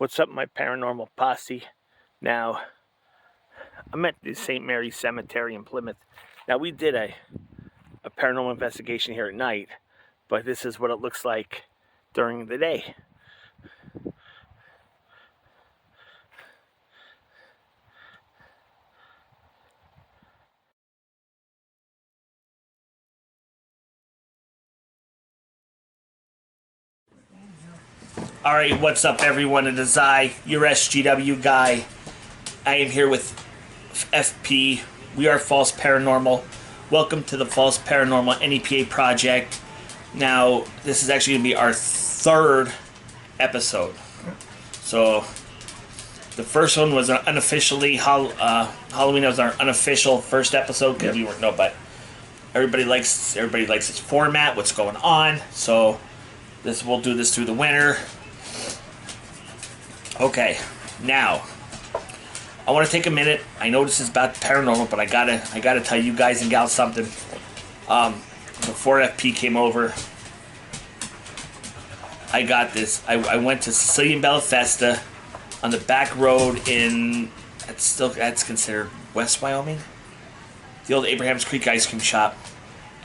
What's up, my paranormal posse? Now, I'm at the St. Mary's Cemetery in Plymouth. Now, we did a paranormal investigation here at night, but this is what it looks like during the day. Alright, what's up, everyone? It is I, your SGW guy. I am here with FP. We are False Paranormal. Welcome to the False Paranormal NEPA project. Now, this is actually going to be our third episode. So, the first one was unofficially Halloween. That was our unofficial first episode because we weren't but everybody likes this format. What's going on? So, we'll do this through the winter. Okay, now I want to take a minute. I know this is about paranormal, but I gotta tell you guys and gals something. Before FP came over, I got this. I went to Sicilian Bella Festa on the back road in that's considered West Wyoming, the old Abraham's Creek ice cream shop,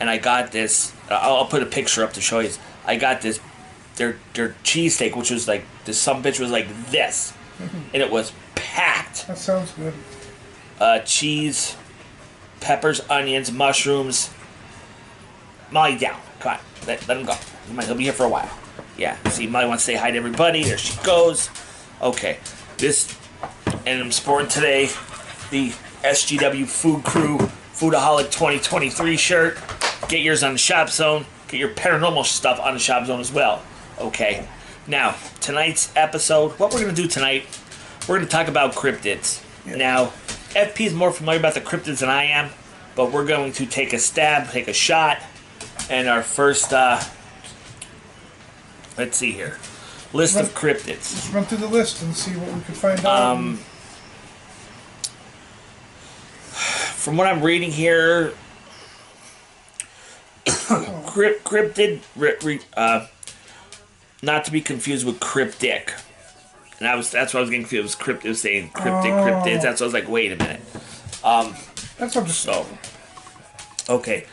and I got this. I'll put a picture up to show you. I got this. Their cheesesteak, which was like this, some bitch was like this, and it was packed. That sounds good. Cheese, peppers, onions, mushrooms. Molly down. Come on, let him go. He'll be here for a while. Yeah. See, Molly wants to say hi to everybody. There she goes. Okay, and I'm sporting today the SGW Food Crew Foodaholic 2023 shirt. Get yours on the Shop Zone. Get your paranormal stuff on the Shop Zone as well. Okay, now, tonight's episode, what we're going to do tonight, we're going to talk about cryptids. Yeah. Now, FP is more familiar about the cryptids than I am, but we're going to take a shot, and our first, let's see here, list of cryptids. Let's run through the list and see what we can find out. From what I'm reading here, cryptid, not to be confused with cryptic. And that's what I was getting confused. It was cryptid. It was saying cryptids. That's why I was like, wait a minute. That's understandable. Okay.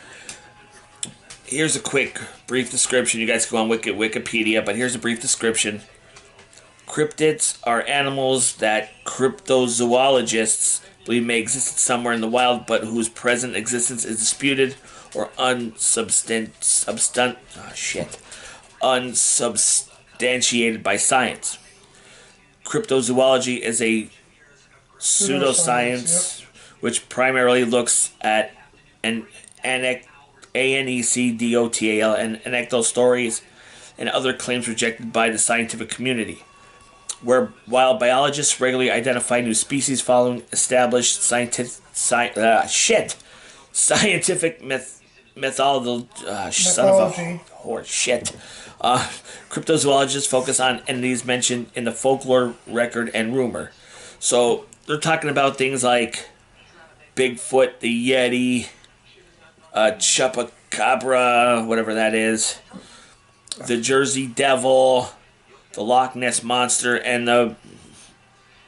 Here's a quick, brief description. You guys can go on Wikipedia, but here's a brief description. Cryptids are animals that cryptozoologists believe may exist somewhere in the wild, but whose present existence is disputed or unsubstantiated by science. Cryptozoology is a pseudoscience which primarily looks at anecdotal and anecdotal stories and other claims rejected by the scientific community. While biologists regularly identify new species following established scientific methodology. Son of a horse shit. Cryptozoologists focus on entities mentioned in the folklore, record, and rumor. So they're talking about things like Bigfoot, the Yeti, Chupacabra, whatever that is, the Jersey Devil, the Loch Ness Monster, and the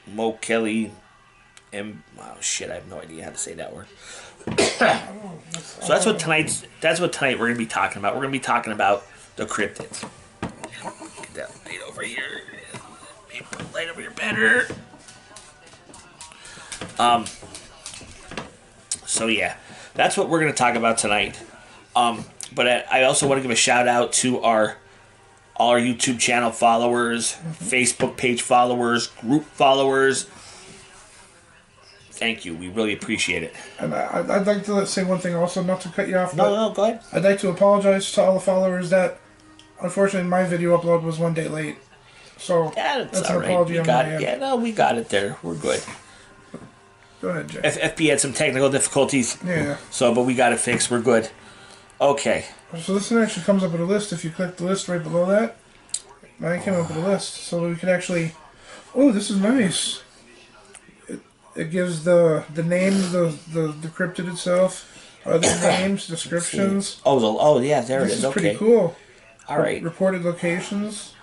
Mokele. I have no idea how to say that word. So that's what tonight we're going to be talking about. We're going to be talking about the cryptids. Get that light over here. Put the light over here better. So yeah, that's what we're going to talk about tonight. But I also want to give a shout out to all our YouTube channel followers, Facebook page followers, group followers. Thank you. We really appreciate it. And I'd like to say one thing also, not to cut you off. No, go ahead. I'd like to apologize to all the followers that, unfortunately, my video upload was one day late. So that's an apology on my end. Yeah, no, we got it there. We're good. Go ahead, Jay. FP had some technical difficulties. Yeah. But we got it fixed. We're good. Okay. So this one actually comes up with a list. If you click the list right below that, mine came up with a list. So we can actually... Oh, this is nice. It gives the name of the cryptid itself, other names, descriptions. Oh yeah, there it is. This is okay. pretty cool. All right. Reported locations.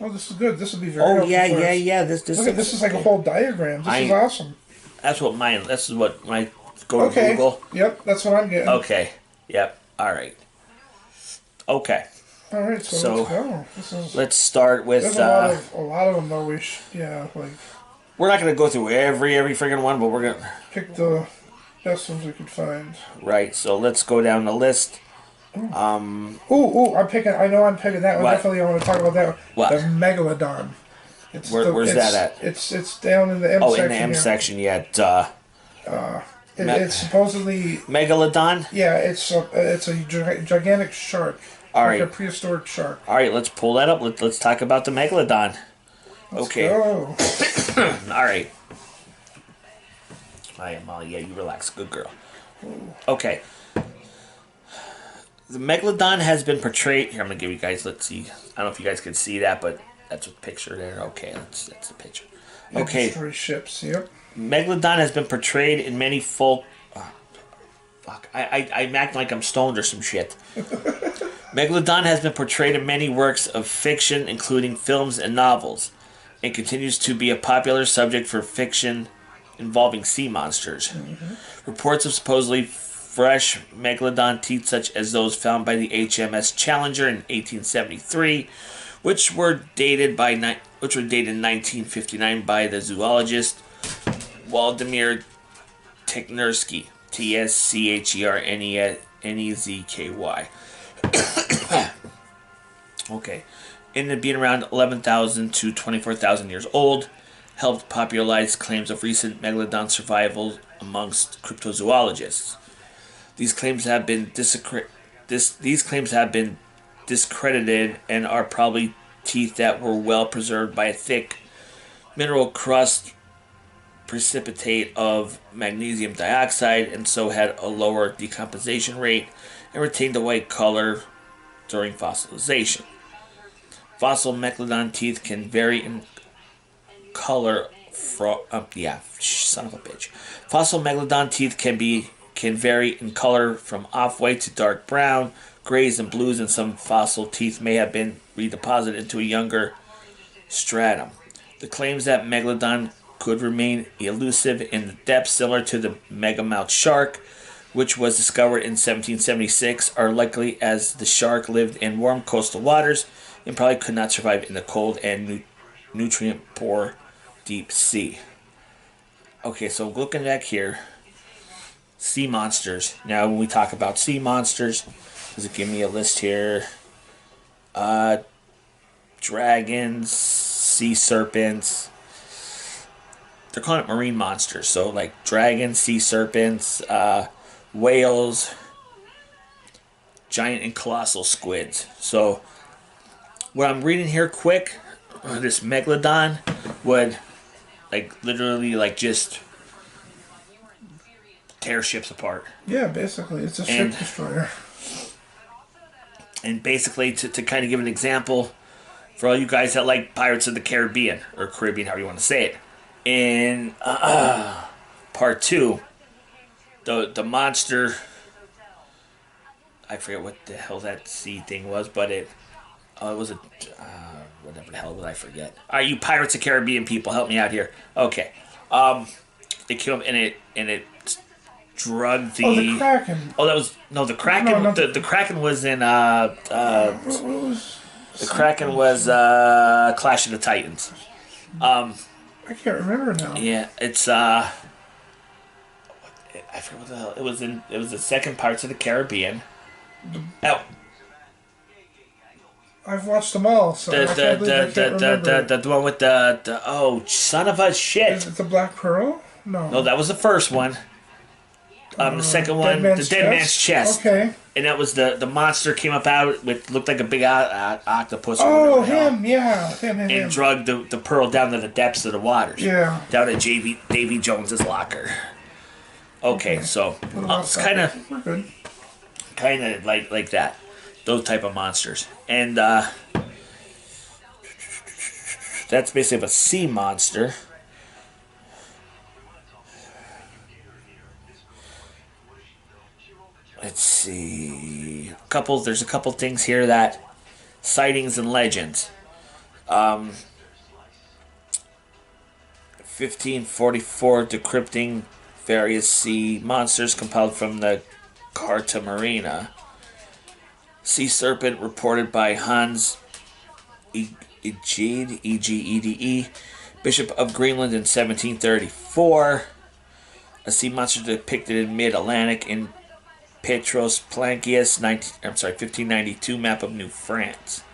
Oh, this is good. This would be very Oh helpful yeah, for yeah, us. yeah. This Look at this is like a whole diagram. This is awesome. That's what mine. This is what my go to Okay. Google. Yep, that's what I'm getting. Okay. Yep. All right. Okay. All right, so let's go. Let's start with. There's a lot of them though. Like we're not gonna go through every friggin' one, but we're gonna pick the best ones we could find. Right. So let's go down the list. Ooh, I'm picking. I know I'm picking that one. What? Definitely, I want to talk about that one. What? The megalodon. Where's that at? It's down in the M section. Oh, in the M section, yeah. It's supposedly Megalodon. Yeah, it's a gigantic shark. All like right. a prehistoric shark. All right, let's pull that up. Let's talk about the megalodon. Okay. Let's go. All right. I am Molly. Yeah, you relax. Good girl. Okay. The megalodon has been portrayed. Here, I'm gonna give you guys. Let's see. I don't know if you guys can see that, but that's a picture there. Okay, that's the picture. Okay. Destroy ships. Yep. Megalodon has been portrayed in many folk. Oh, fuck. I'm acting like I'm stoned or some shit. Megalodon has been portrayed in many works of fiction, including films and novels, and continues to be a popular subject for fiction involving sea monsters. Mm-hmm. Reports of supposedly fresh megalodon teeth, such as those found by the HMS Challenger in 1873, which were dated in 1959 by the zoologist Waldemir Technersky, Tschernezky. Okay, ended up being around 11,000 to 24,000 years old. Helped popularize claims of recent megalodon survival amongst cryptozoologists. These claims have been discredited and are probably teeth that were well preserved by a thick mineral crust precipitate of magnesium dioxide, and so had a lower decomposition rate and retained a white color during fossilization. Fossil megalodon teeth can vary in color from son of a bitch. Fossil megalodon teeth can vary in color from off-white to dark brown, grays and blues, and some fossil teeth may have been redeposited into a younger stratum. The claims that megalodon could remain elusive in the depths similar to the megamouth shark, which was discovered in 1776, are likely, as the shark lived in warm coastal waters and probably could not survive in the cold and nutrient-poor deep sea. Okay, so looking back here, sea monsters. Now, when we talk about sea monsters, does it give me a list here? Dragons, sea serpents. They're calling it marine monsters. So, like dragons, sea serpents, whales, giant and colossal squids. So, what I'm reading here quick, this megalodon would, literally, just tear ships apart. Yeah, basically. It's a ship destroyer. And basically, to kind of give an example, for all you guys that like Pirates of the Caribbean, or Caribbean, however you want to say it, in part 2, the monster, I forget what the hell that sea thing was, but it was a, whatever the hell did I forget? All right, you Pirates of the Caribbean people, help me out here. Okay. They killed him, and it drugged the... Oh, the Kraken. Oh, that was... No, the Kraken... No, the Kraken was in... what the Kraken was Clash of the Titans. I can't remember now. Yeah, it's... I forget what the hell... It was the second Pirates of the Caribbean. Oh. I've watched them all, so I can't remember. The one with the... Oh, son of a shit. Is it the Black Pearl? No. No, that was the first one. The second one, the Dead Man's Chest. Okay. And that was the monster came up out with, looked like a big octopus. Oh, him, yeah. Him. And drugged the pearl down to the depths of the waters. Yeah. Down at Davy Jones's locker. Okay, so it's kind of like that. Those type of monsters. And that's basically a sea monster. Let's see. There's a couple things here that sightings and legends. 1544, decrypting various sea monsters compiled from the Carta Marina. Sea serpent reported by Hans Egede, E-G-E-D-E, Bishop of Greenland in 1734. A sea monster depicted in mid-Atlantic in Petros Plancius, 1592, map of New France.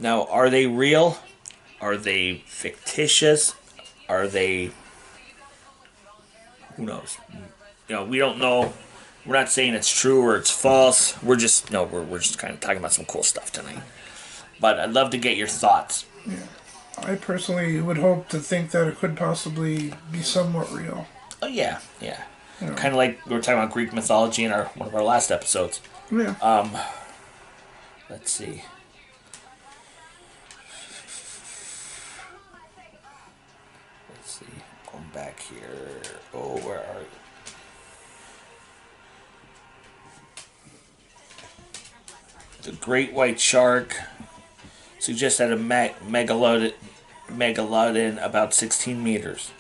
Now, are they real? Are they fictitious? Are they... Who knows? We don't know. We're not saying it's true or it's false. We're just we're just kind of talking about some cool stuff tonight. But I'd love to get your thoughts. Yeah. I personally would hope to think that it could possibly be somewhat real. Oh yeah. Kind of like we were talking about Greek mythology in one of our last episodes. Yeah. Let's see. Going back here. Oh, where are you? The great white shark suggests that a megalodon about 16 meters.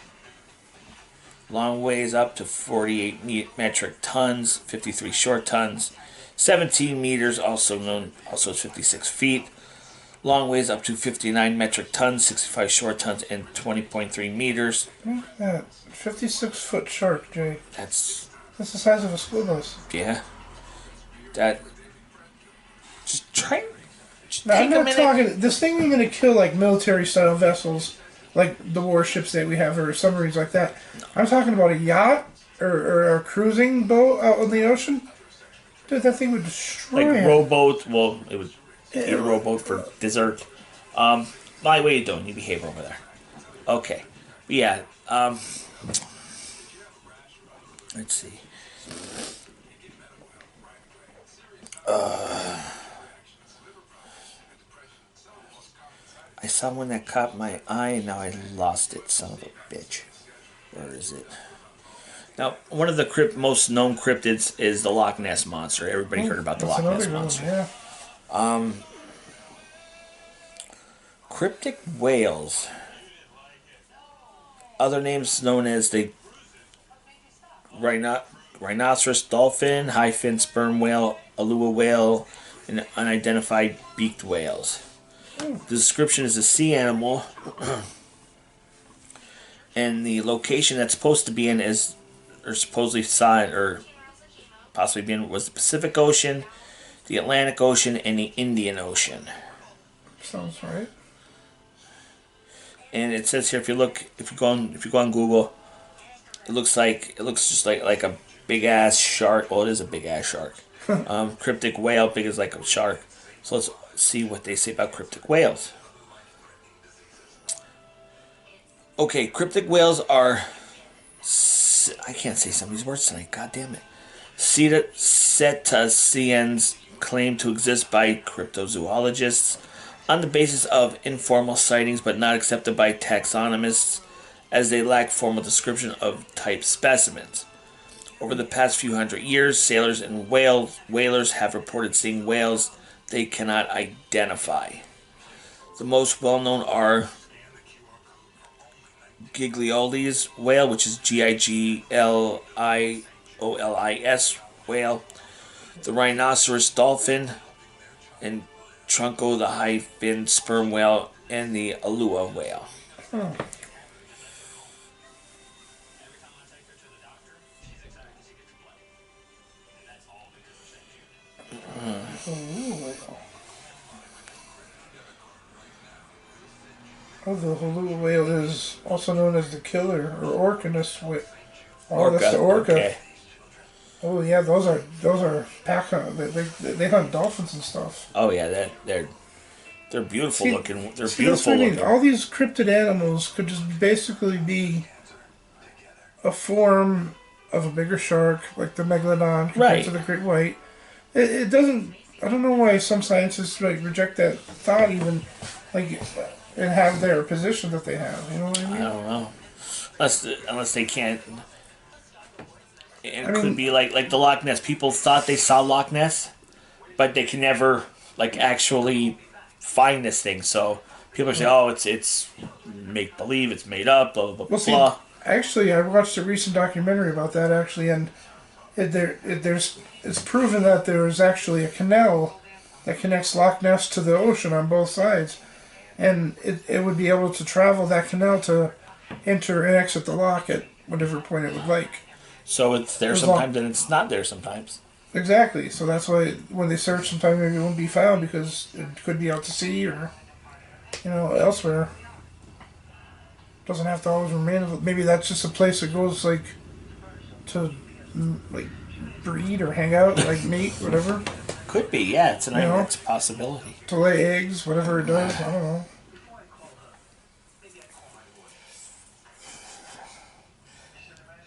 Long ways up to 48 metric tons, 53 short tons, 17 meters, also as 56 feet. Long ways up to 59 metric tons, 65 short tons, and 20.3 meters. Look at that. 56-foot shark, Jay. That's the size of a school bus. Yeah. That... Just try... Now, I'm not talking... This thing ain't going to kill, like, military-style vessels, like the warships that we have, or submarines like that. No. I'm talking about a yacht, or a cruising boat out in the ocean. Dude, that thing would destroy Like rowboat. Well, it would eat a rowboat for dessert. Molly, what are you doing? You behave over there. Okay. But yeah, let's see. I saw one that caught my eye, and now I lost it, son of a bitch. Where is it? Now, one of the most known cryptids is the Loch Ness Monster. Everybody heard about the Loch Ness Monster. Yeah. Cryptic whales. Other names known as the rhinoceros dolphin, high-fin sperm whale, Alua whale, and unidentified beaked whales. The description is a sea animal, and the location that's supposed to be in is, or supposedly saw it, or possibly been, was the Pacific Ocean, the Atlantic Ocean, and the Indian Ocean. Sounds right. And it says here, if you go on Google, it looks just like a big ass shark. Well, it is a big ass shark. Cryptic whale, big as like a shark. So let's see what they say about cryptic whales. Okay, cryptic whales are... I can't say some of these words tonight. God damn it. Cetaceans claimed to exist by cryptozoologists on the basis of informal sightings, but not accepted by taxonomists, as they lack formal description of type specimens. Over the past few hundred years, sailors and whalers have reported seeing whales they cannot identify. The most well-known are Giglioli's whale, which is Gigliolis whale, the rhinoceros dolphin, and Trunco the high-fin sperm whale, and the Alua whale. Oh, the Alua whale is also known as the killer, or Orcanus whale. Oh, Orca. That's the orca. Okay. Oh yeah, those are pack hunt. They hunt dolphins and stuff. Oh yeah, they're beautiful looking. They're beautiful that's what I mean. looking. All these cryptid animals could just basically be a form of a bigger shark, like the megalodon compared to the great white. It doesn't. I don't know why some scientists reject that thought even, and have their position that they have. You know what I mean? I don't know, unless they can't. It could be like the Loch Ness. People thought they saw Loch Ness, but they can never like actually find this thing. So people say, "Oh, it's make believe, it's made up." Blah blah blah. Well, see, blah. actually, I watched a recent documentary about that actually, and it's proven that there is actually a canal that connects Loch Ness to the ocean on both sides, and it would be able to travel that canal to enter and exit the loch at whatever point it would like. So it's there sometimes, and it's not there sometimes. Exactly. So that's why when they search, sometimes maybe it won't be found because it could be out to sea or elsewhere. Doesn't have to always remain. Maybe that's just a place that goes like to like breed or hang out, like mate, whatever. Could be, yeah. It's a possibility. To lay eggs, whatever it does. I don't know.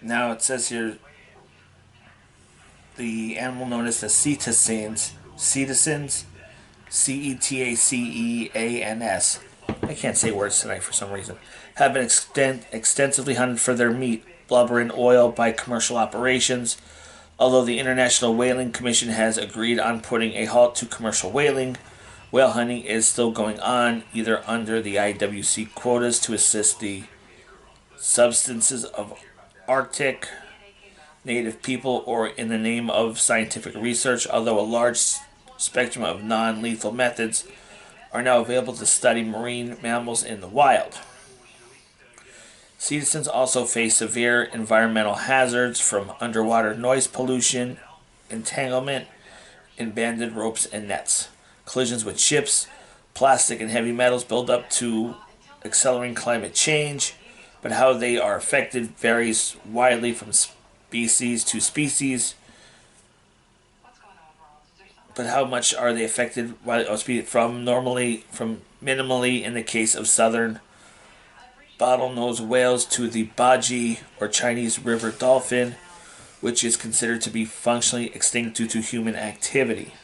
Now it says here the animal known as the cetaceans, Cetaceans, I can't say words tonight for some reason, have been extensively hunted for their meat, blubber, and oil by commercial operations. Although the International Whaling Commission has agreed on putting a halt to commercial whaling, whale hunting is still going on, either under the IWC quotas to assist the substances of Arctic native people or in the name of scientific research, although a large spectrum of non-lethal methods are now available to study marine mammals in the wild. Citizens also face severe environmental hazards from underwater noise pollution, entanglement in banded ropes and nets, collisions with ships, plastic and heavy metals build up to accelerating climate change, but how they are affected varies widely from species to species. But how much are they affected from minimally in the case of southern bottlenose whales to the Baji or Chinese river dolphin, which is considered to be functionally extinct due to human activity.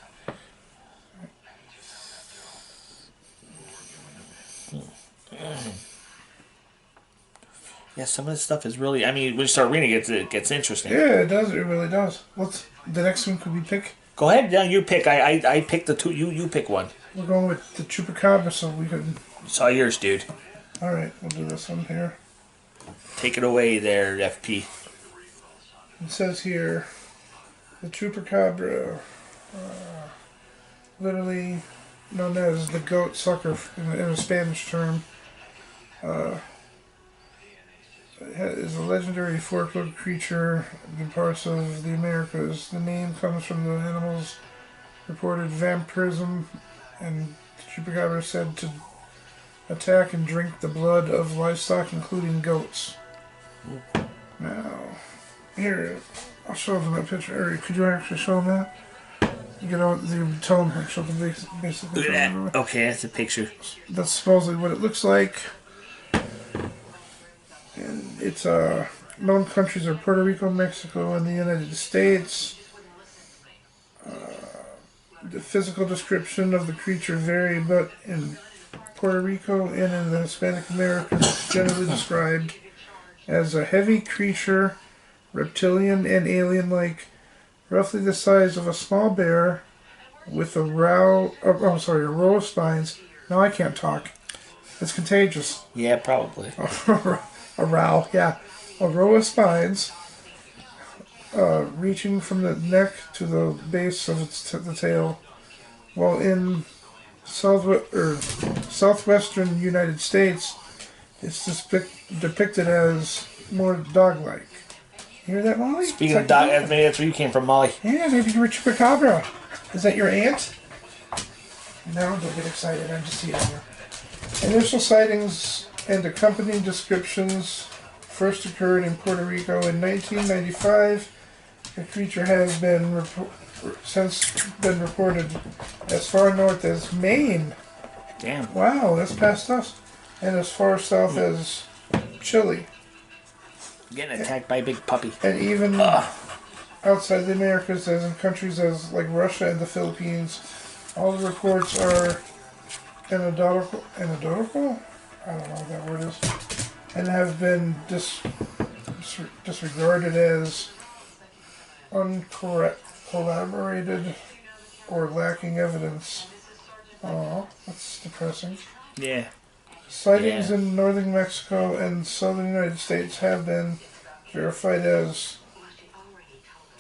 Yeah, some of this stuff is really, when you start reading it, it gets interesting. Yeah, it does. It really does. What's the next one? Could we pick? Go ahead. Yeah, you pick. I picked the two. You pick one. We're going with the chupacabra, so we could. It's all yours, dude. All right, we'll do this one here. Take it away there, FP. It says here, the chupacabra, literally known as the goat sucker in a Spanish term, is a legendary fork-lipped creature in parts of the Americas. The name comes from the animal's reported vampirism, and the chupacabra is said to attack and drink the blood of livestock, including goats. Now, here, I'll show them that picture. Or could you actually show them that? You tell them, show them basically. Look at that. Okay, that's a picture. That's supposedly what it looks like. And it's known countries are Puerto Rico, Mexico, and the United States. The physical description of the creature vary, but in Puerto Rico and in the Hispanic Americas, it's generally described as a heavy creature, reptilian and alien-like, roughly the size of a small bear, with a row of spines. Now I can't talk. It's contagious. Yeah, probably. A row, yeah. A row of spines reaching from the neck to the base of the tail, while in southwestern United States, it's depicted as more dog-like. You hear that, Molly? Speaking of dog, maybe that's where you came from, Molly. Yeah, maybe you're a chupacabra. Is that your aunt? No, don't get excited. I'm just seeing here. Initial sightings and accompanying descriptions first occurred in Puerto Rico in 1995. The creature has since been reported as far north as Maine. Damn. Wow, that's past us. And as far south as Chile. Getting attacked by a big puppy. And even outside the Americas, as in countries as like Russia and the Philippines, all the reports are anecdotal? I don't know what that word is. And have been disregarded as uncorroborated or lacking evidence. Oh, that's depressing. Yeah. Sightings Yeah. in northern Mexico and southern United States have been verified as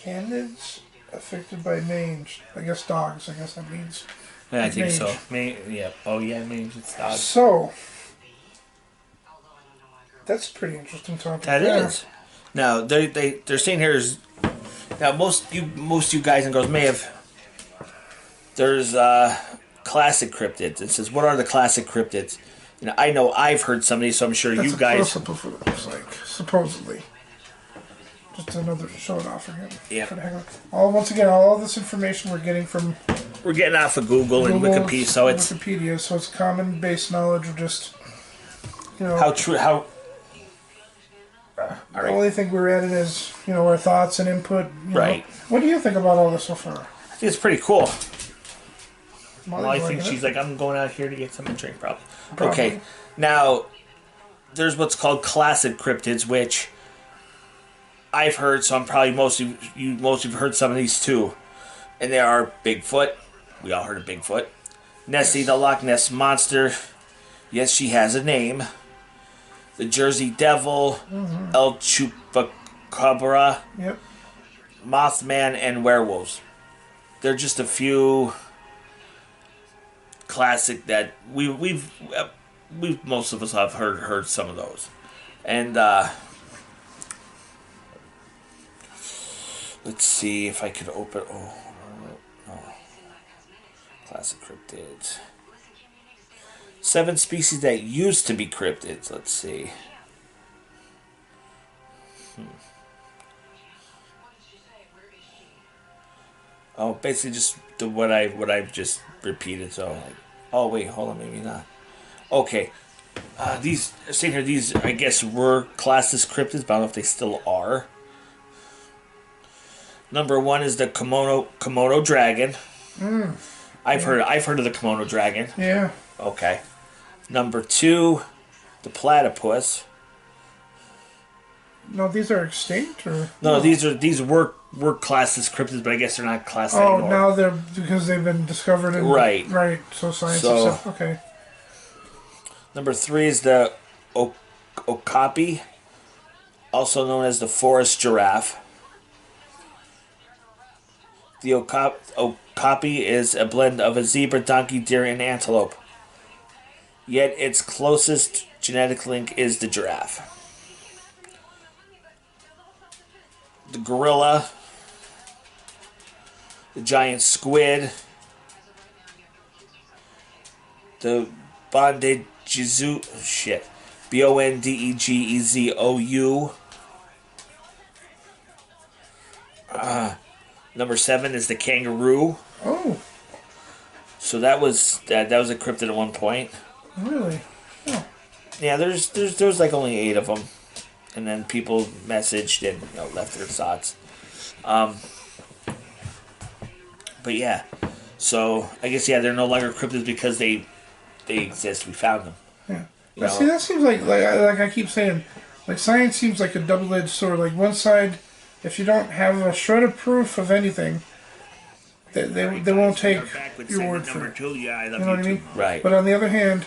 canids affected by mange. I guess dogs. I guess that means. Yeah, I Like think so. mange. Yeah. Oh, yeah, mange. It's dogs. So, that's a pretty interesting topic. That there. is. Now, they're saying here is... Now, most you guys and girls may have... There's classic cryptids. It says, what are the classic cryptids? I know I've heard some of these, so I'm sure That's you a guys... close-up of what it looks like, supposedly. Just another show it off again. Yeah. Once again, all this information we're getting from We're getting off of Google and Wikipedia, so it's... Wikipedia, so it's common base knowledge of just, How true... How... The only thing we're adding is, our thoughts and input. Right. What do you think about all this so far? I think it's pretty cool. Molly's Well, I think liking she's it. like, I'm going out here to get something to drink, probably. Probably. Okay, now, there's what's called classic cryptids, which I've heard, so I'm probably most of you have heard some of these too. And they are Bigfoot. We all heard of Bigfoot. Nessie, the Loch Ness Monster. Yes, she has a name. The Jersey Devil. El Chupacabra. Yep. Mothman, and werewolves. They're just a few classic that we've most of us have heard some of those. And let's see if I could open. Oh no, classic cryptids. 7 species that used to be cryptids. Let's see. Oh, basically just what I've just repeated. So, like, oh wait, hold on, maybe not. Okay, these saying here, these I guess were classed as cryptids, but I don't know if they still are. Number 1 is the Komodo dragon. I've heard of the Komodo dragon. Yeah. Okay. Number 2, the platypus. No, these are extinct, or No, these were classed as cryptids, but I guess they're not classed oh, anymore. now they're because they've been discovered. Right. Right. So science. So- Is okay. Number 3 is the okapi, also known as the forest giraffe. The okapi is a blend of a zebra, donkey, deer, and antelope. Yet its closest genetic link is the giraffe. The gorilla, the giant squid, the Bondegezou, Bondegezou. Number 7 is the kangaroo. Oh, So that was a cryptid at one point. really? Oh. Yeah, there's like only 8 of them, and then people messaged and left their thoughts. But yeah, so I guess they're no longer cryptids because they exist. We found them. Yeah. You know? See, that seems like I keep saying, like science seems like a double-edged sword. Like one side, if you don't have a shred of proof of anything, they won't take your word for it. Yeah, I love You know what I mean? Right. But on the other hand,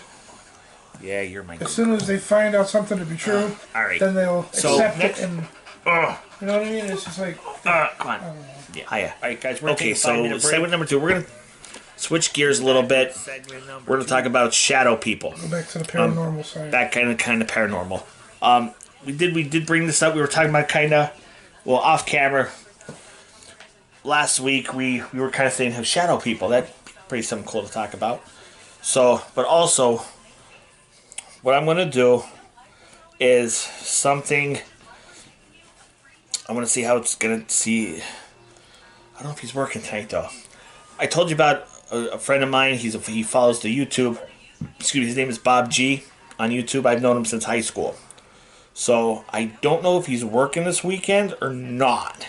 Yeah, you're my. as soon as they find out something to be true, All right. then they'll So, accept next- it, and you know what I mean. It's just like Come on. Yeah. Hiya. All right, guys, we're Okay, taking a 5-minute so break. segment number 2, we're gonna switch gears a little bit. Segment number We're gonna talk about shadow people. go back to the paranormal side. That kind of paranormal. We did bring this up. We were talking about off camera. Last week we were kind of saying how shadow people. That's pretty something cool to talk about. So, but also, what I'm gonna do is something. I want to see how it's gonna see. I don't know if he's working tonight though. I told you about a friend of mine. He follows the YouTube. Excuse me. His name is Bob G on YouTube. I've known him since high school. So I don't know if he's working this weekend or not.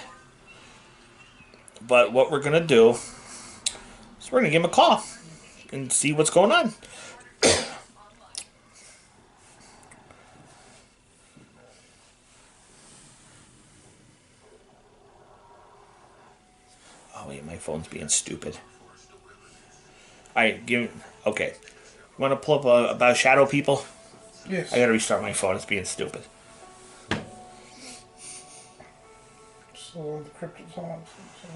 But what we're gonna do is we're gonna give him a call and see what's going on. Oh wait, my phone's being stupid. Alright, okay. Want to pull up about shadow people? Yes. I gotta restart my phone. It's being stupid. So the cryptid's on. So.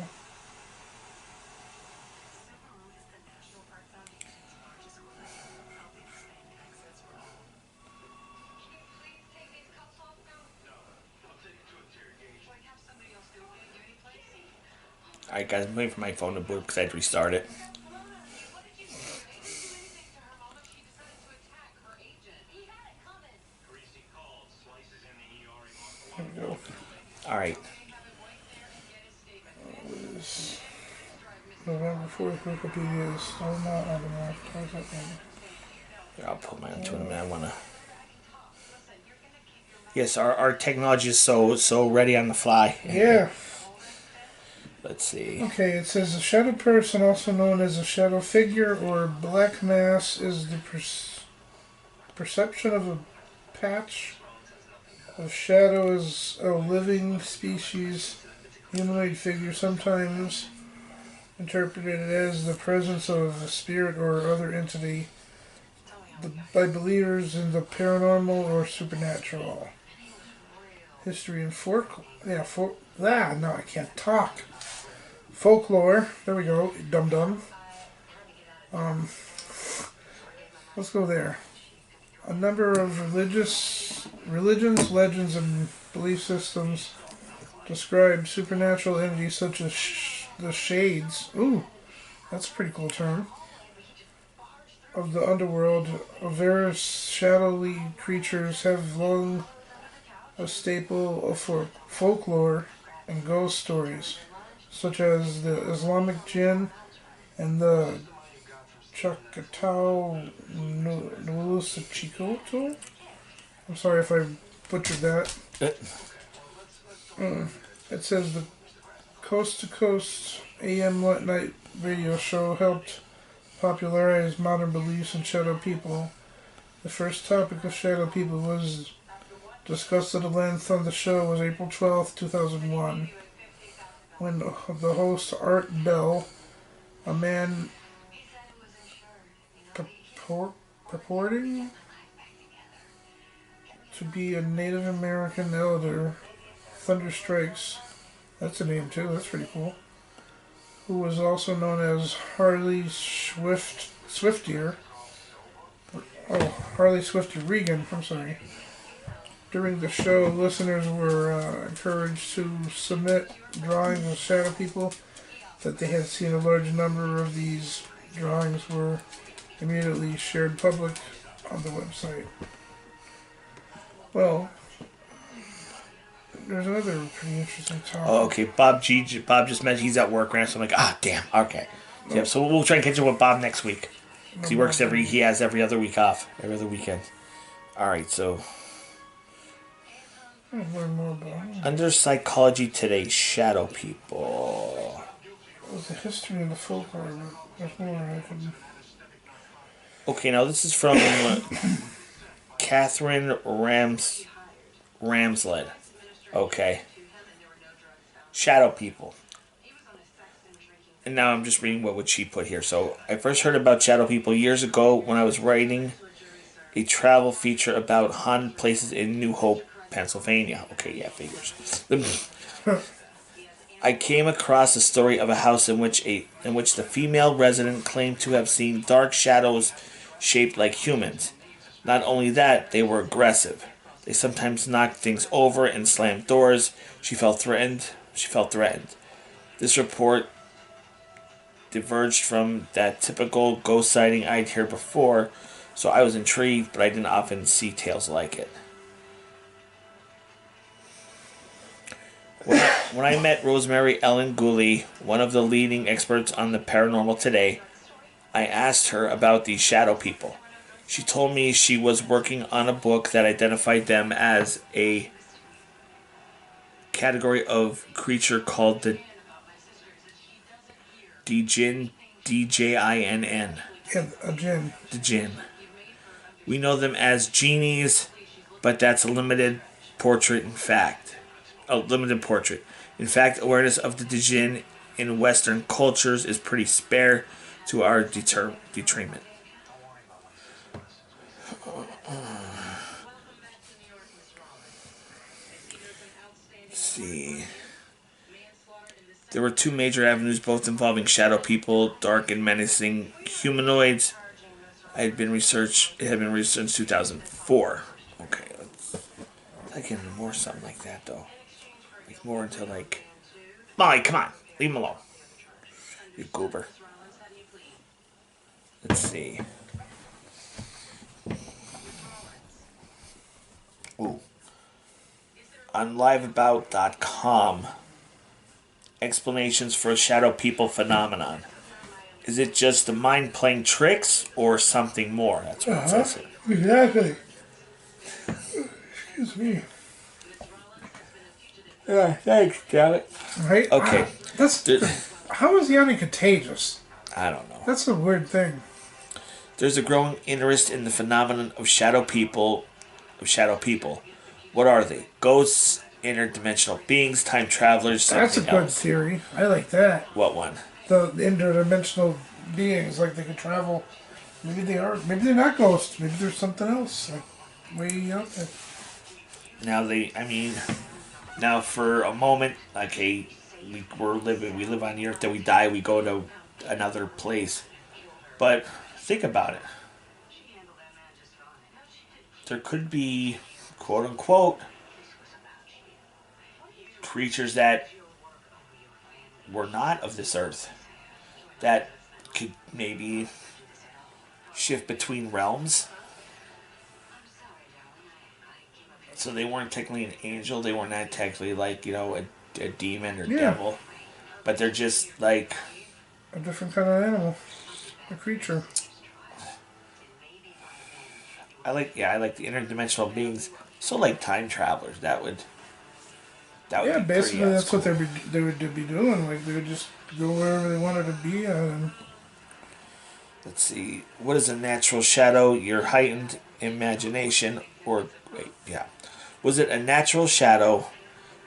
Alright, guys, I'm waiting for my phone to boot because I had to restart it. There we go. Alright. November 4th, Wikipedia is still not on the map. How's that going? Here, I'll put mine into it in a minute. I wanna. Yes, our technology is so ready on the fly. Yeah. Let's see. Okay, it says a shadow person, also known as a shadow figure or black mass, is the perception of a patch of shadow as a living species, humanoid figure, sometimes interpreted as the presence of a spirit or other entity by believers in the paranormal or supernatural. History and no, I can't talk. Folklore. There we go. Dum dum. Let's go there. A number of religions, legends, and belief systems describe supernatural entities such as the shades. Ooh, that's a pretty cool term. Of the underworld, various shadowy creatures have long a staple of folklore and ghost stories, such as the Islamic jinn and the Chacatao Nulusachikoto. I'm sorry if I butchered that. It says the Coast to Coast AM night radio show helped popularize modern beliefs in shadow people. The first topic of shadow people was discussed at length on the show was April 12th, 2001, when the host Art Bell, a man purporting to be a Native American elder, Thunder Strikes, that's a name too, that's pretty cool, who was also known as Harley Swiftier. Harley Swiftier Regan, I'm sorry. During the show, listeners were encouraged to submit drawings of shadow people that they had seen. A large number of these drawings were immediately shared public on the website. Well, there's another pretty interesting topic. Oh, okay. Bob just mentioned he's at work right now, so I'm like, damn. Okay. Yeah, so we'll try and catch up with Bob next week. Because he has every other week off, every other weekend. Alright, so. Learn more about Under Psychology Today, shadow people. the history of the folklore. There's more I can. Okay, now this is from Catherine Ramsled. Okay. Shadow people. And now I'm just reading what she put here. So, I first heard about shadow people years ago when I was writing a travel feature about haunted places in New Hope, Pennsylvania. Okay, yeah, figures. I came across a story of a house in which the female resident claimed to have seen dark shadows shaped like humans. Not only that, they were aggressive. They sometimes knocked things over and slammed doors. She felt threatened. This report diverged from that typical ghost sighting I'd heard before, so I was intrigued, but I didn't often see tales like it. When I met Rosemary Ellen Gooley, one of the leading experts on the paranormal today, I asked her about these shadow people. She told me she was working on a book that identified them as a category of creature called the Djinn, D-J-I-N-N. Yeah, a jinn. The Jinn. We know them as genies, but that's a limited portrait. In fact, awareness of the Djinn in Western cultures is pretty spare. to our detriment. Let's see. There were two major avenues, both involving shadow people, dark and menacing humanoids. It had been researched since 2004. Okay, I get into more something like that though. Like more into like, Molly, come on, leave him alone. You goober. Let's see. Ooh. On liveabout.com, explanations for a shadow people phenomenon. Is it just the mind playing tricks or something more? That's what it says here. Exactly. Excuse me. Yeah, thanks, damn it. Right? Okay. How is Yanni contagious? I don't know. That's a weird thing. There's a growing interest in the phenomenon of shadow people. What are they? Ghosts, interdimensional beings, time travelers, something That's a good else. theory. I like that. What one? The interdimensional beings, like they can travel. Maybe they are. Maybe they're not ghosts. Maybe there's something else. Like way out there. Now for a moment, okay, we live on the earth, then we die, we go to another place. But think about it. There could be, quote unquote, creatures that were not of this earth that could maybe shift between realms. So they weren't technically an angel. They were not technically like, a demon or devil. But they're just like a different kind of animal. A creature. I like the interdimensional beings. So like time travelers. That would Yeah, be basically pretty that's cool. what they would be doing. Like they would just go wherever they wanted to be. And Let's see. What is a natural shadow? Your heightened imagination, or was it a natural shadow,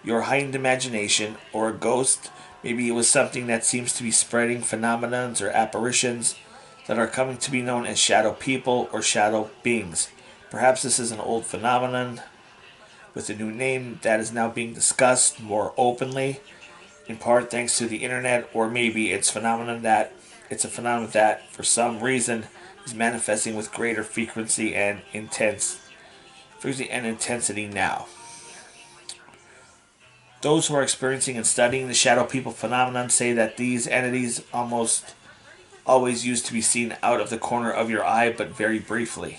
your heightened imagination, or a ghost? Maybe it was something that seems to be spreading phenomenons or apparitions that are coming to be known as shadow people or shadow beings. Perhaps this is an old phenomenon with a new name that is now being discussed more openly, in part thanks to the internet, or maybe it's a phenomenon that, for some reason, is manifesting with greater frequency and intensity now. Those who are experiencing and studying the shadow people phenomenon say that these entities almost always used to be seen out of the corner of your eye, but very briefly.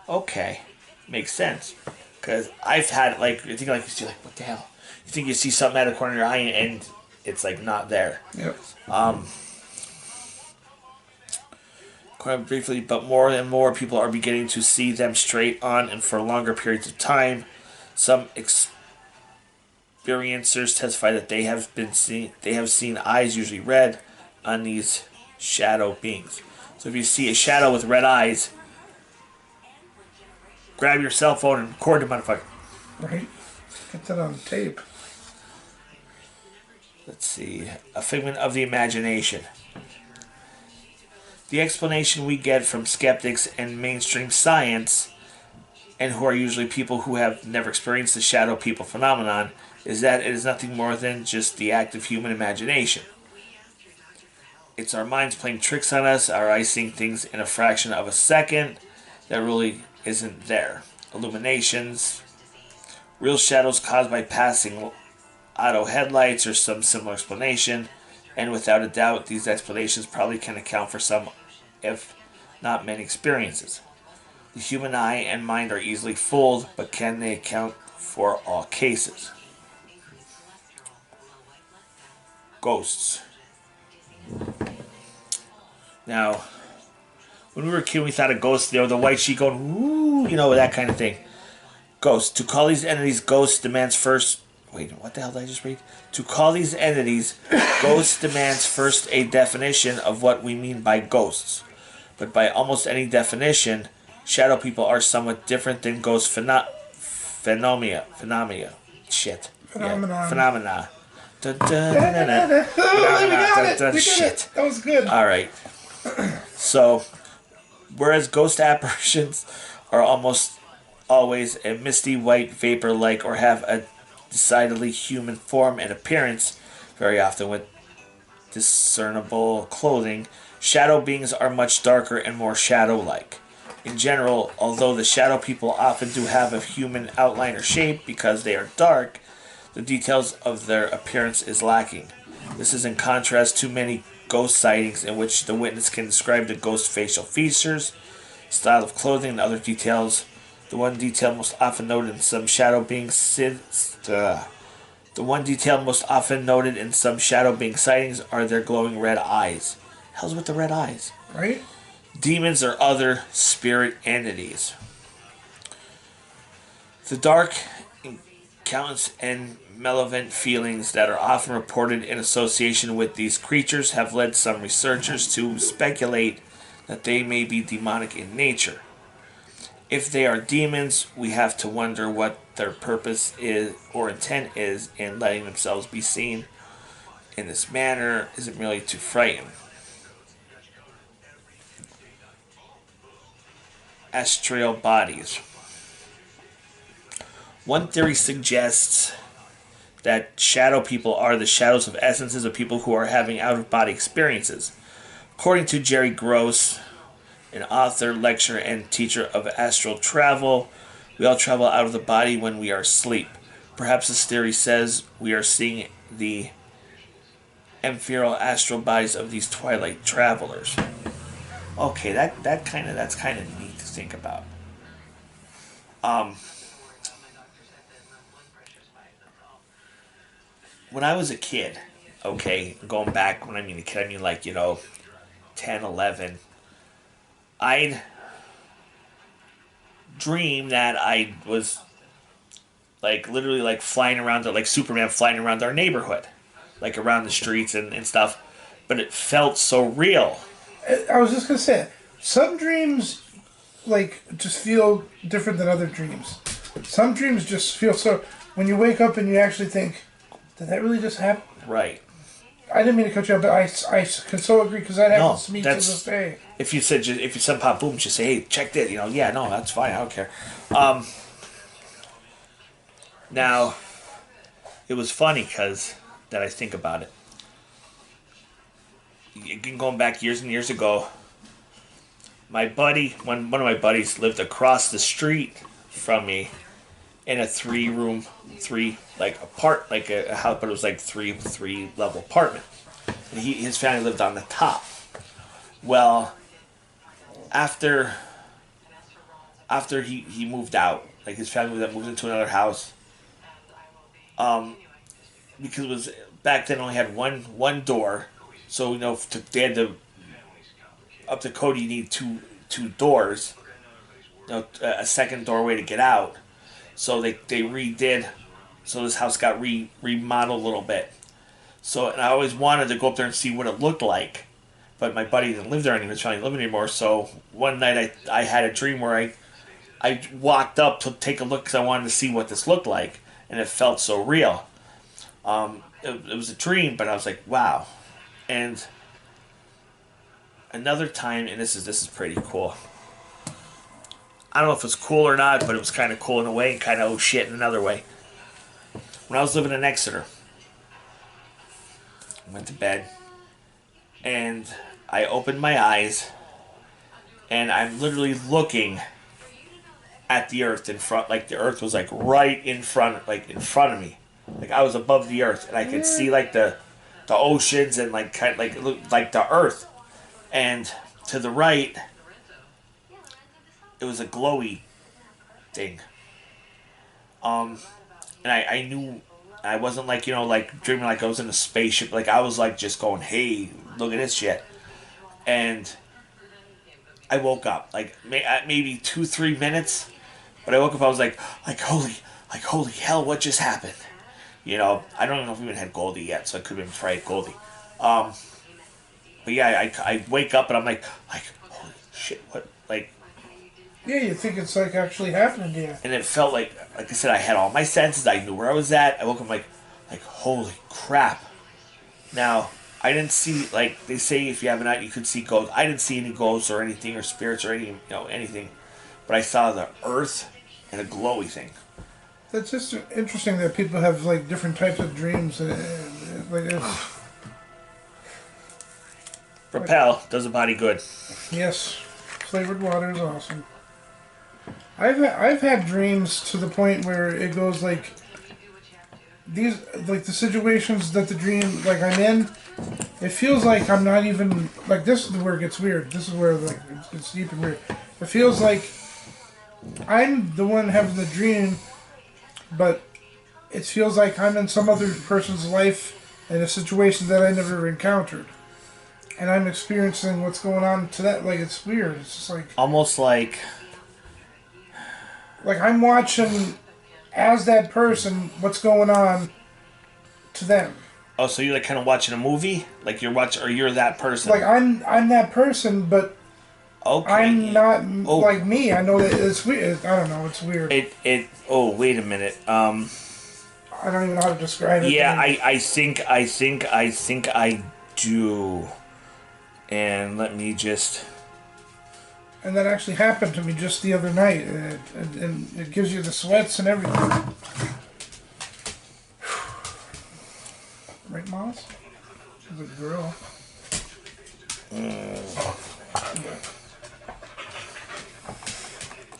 Okay, makes sense. Because I've had, you think, you see, what the hell? You think you see something out of the corner of your eye, and it's, not there. yep. Quite briefly, but more and more people are beginning to see them straight on and for longer periods of time. Some experiencers testify that they have seen eyes, usually red, on these shadow beings. So if you see a shadow with red eyes, grab your cell phone and record the motherfucker. Right. Get that on tape. Let's see. A figment of the imagination. The explanation we get from skeptics and mainstream science, and who are usually people who have never experienced the shadow people phenomenon, is that it is nothing more than just the act of human imagination. It's our minds playing tricks on us, our eyes seeing things in a fraction of a second that really isn't there. Illuminations, real shadows caused by passing auto headlights, or some similar explanation. And without a doubt, these explanations probably can account for some, if not many, experiences. The human eye and mind are easily fooled, but can they account for all cases? Ghosts. Now, when we were a kid, we thought of ghosts, the white sheet going, ooh, that kind of thing. Ghosts. To call these entities ghosts demands first... Wait, what the hell did I just read? To call these entities ghosts demands first a definition of what we mean by ghosts. But by almost any definition, shadow people are somewhat different than ghost phenomena. Shit. Phenomenon. Yeah. Phenomena. We got it. That was good. All right. So, whereas ghost apparitions are almost always a misty white vapor-like or have a decidedly human form and appearance, very often with discernible clothing, shadow beings are much darker and more shadow-like. In general, although the shadow people often do have a human outline or shape because they are dark, the details of their appearance is lacking. This is in contrast to many ghost sightings in which the witness can describe the ghost's facial features, style of clothing, and other details. The one detail most often noted in some shadow being sightings are their glowing red eyes. Hell's with the red eyes. Right? Demons or other spirit entities. The dark, countless, and malevolent feelings that are often reported in association with these creatures have led some researchers to speculate that they may be demonic in nature. If they are demons, we have to wonder what their purpose is or intent is in letting themselves be seen in this manner. Is it merely to frighten? Astral bodies. One theory suggests that shadow people are the shadows of essences of people who are having out-of-body experiences. According to Jerry Gross, an author, lecturer, and teacher of astral travel, we all travel out of the body when we are asleep. Perhaps this theory says we are seeing the ephemeral astral bodies of these twilight travelers. Okay, that's kind of neat to think about. When I was a kid, okay, going back when I mean a kid, I mean like, 10, 11, I'd dream that I was like literally like flying around, like Superman flying around our neighborhood, like around the streets and stuff, but it felt so real. I was just gonna say, some dreams like just feel different than other dreams. Some dreams just feel so. When you wake up and you actually think, did that really just happen? Right. I didn't mean to cut you off, but I can so agree because that happens to me to this day. If you said pop boom, just say, hey, check this. Yeah, no, that's fine. I don't care. Now, it was funny because that I think about it. Going back years and years ago, my buddy, one of my buddies lived across the street from me in a like a house, but it was like three level apartment. And his family lived on the top. Well, after he moved out, like his family moved into another house. Because it was back then only had one door, so they had to up to code you need two doors, a second doorway to get out. So they redid, so this house got remodeled a little bit. So, and I always wanted to go up there and see what it looked like, but my buddy didn't live there anymore. He was trying to live anymore. So one night I had a dream where I walked up to take a look because I wanted to see what this looked like, and it felt so real. It was a dream, but I was like, wow. And another time, and this is pretty cool. I don't know if it's cool or not, but it was kind of cool in a way and kind of oh shit in another way. When I was living in Exeter, I went to bed, and I opened my eyes, and I'm literally looking at the earth in front, like the earth was like right in front of me, like I was above the earth, and I could see like the oceans and like kind of like it looked like the earth, and to the right, it was a glowy thing. And I knew I wasn't like like dreaming like I was in a spaceship, like I was like just going, hey, look at this shit, and I woke up like maybe 2-3 minutes. But I woke up, I was like holy hell, what just happened? I don't know if we even had Goldie yet, so I could have been fried Goldie. But yeah, I wake up and I'm like holy shit, what, like. Yeah, you think it's like actually happening to you. And it felt like I said, I had all my senses, I knew where I was at. I woke up like holy crap. Now, I didn't see, like, they say if you have a night you could see ghosts. I didn't see any ghosts or anything or spirits or any, anything. But I saw the earth and a glowy thing. That's just interesting that people have like different types of dreams. Like Propel does a body good. yes, flavored water is awesome. I've had dreams to the point where it goes like these, like the situations that the dream, like I'm in, it feels like I'm not even, like this is where it gets weird. This is where like it gets deep and weird. It feels like I'm the one having the dream, but it feels like I'm in some other person's life in a situation that I never encountered. And I'm experiencing what's going on to that. Like, it's weird. It's just like... Almost like... Like, I'm watching, as that person, what's going on to them. Oh, so you're like kind of watching a movie? Like you're watching, or you're that person? Like, I'm that person, but... Okay. I'm not like me. I know that it's weird. I don't know. It's weird. Oh, wait a minute. I don't even know how to describe it. Yeah, I think I do. And let me just... And that actually happened to me just the other night. And it gives you the sweats and everything. Right, Moss? She's a girl.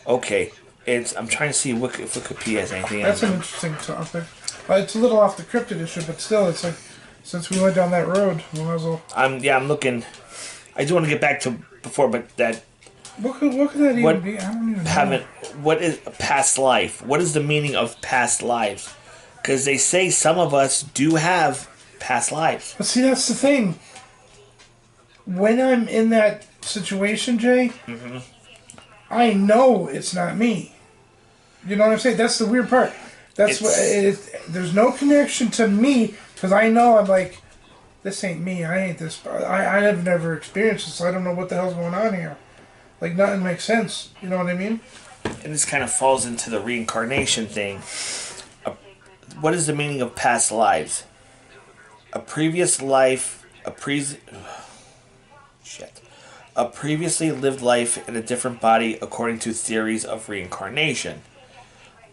Okay. I'm trying to see if Wikipedia has anything. That's an interesting topic. It's a little off the cryptid issue, but still, it's like, since we went down that road, we might as well... I'm looking... I do want to get back to before, but that... What could that even be? I don't even know. What is past life? What is the meaning of past lives? Because they say some of us do have past lives. But see, that's the thing. When I'm in that situation, Jay, I know it's not me. You know what I'm saying? That's the weird part. That's there's no connection to me, because I know I'm like, this ain't me. I ain't this. I have never experienced this. So I don't know what the hell's going on here. Like, nothing makes sense. You know what I mean? And this kind of falls into the reincarnation thing. What is the meaning of past lives? A previous life, a previously lived life in a different body according to theories of reincarnation.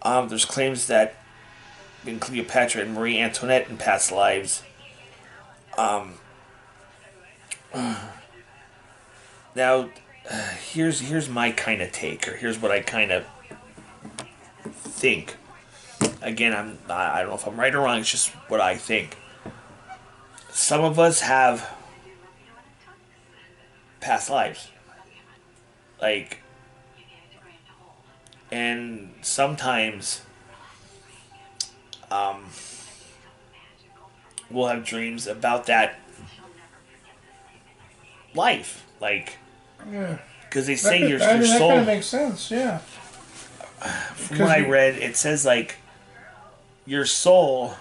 There's claims that in Cleopatra and Marie Antoinette in past lives. Now, here's my kind of take, or here's what I kind of think. Again, I don't know if I'm right or wrong. It's just what I think. Some of us have past lives, like, and sometimes we'll have dreams about that life, like, yeah. Because they say your that soul. kind of makes sense, yeah. From what I read, it says like your soul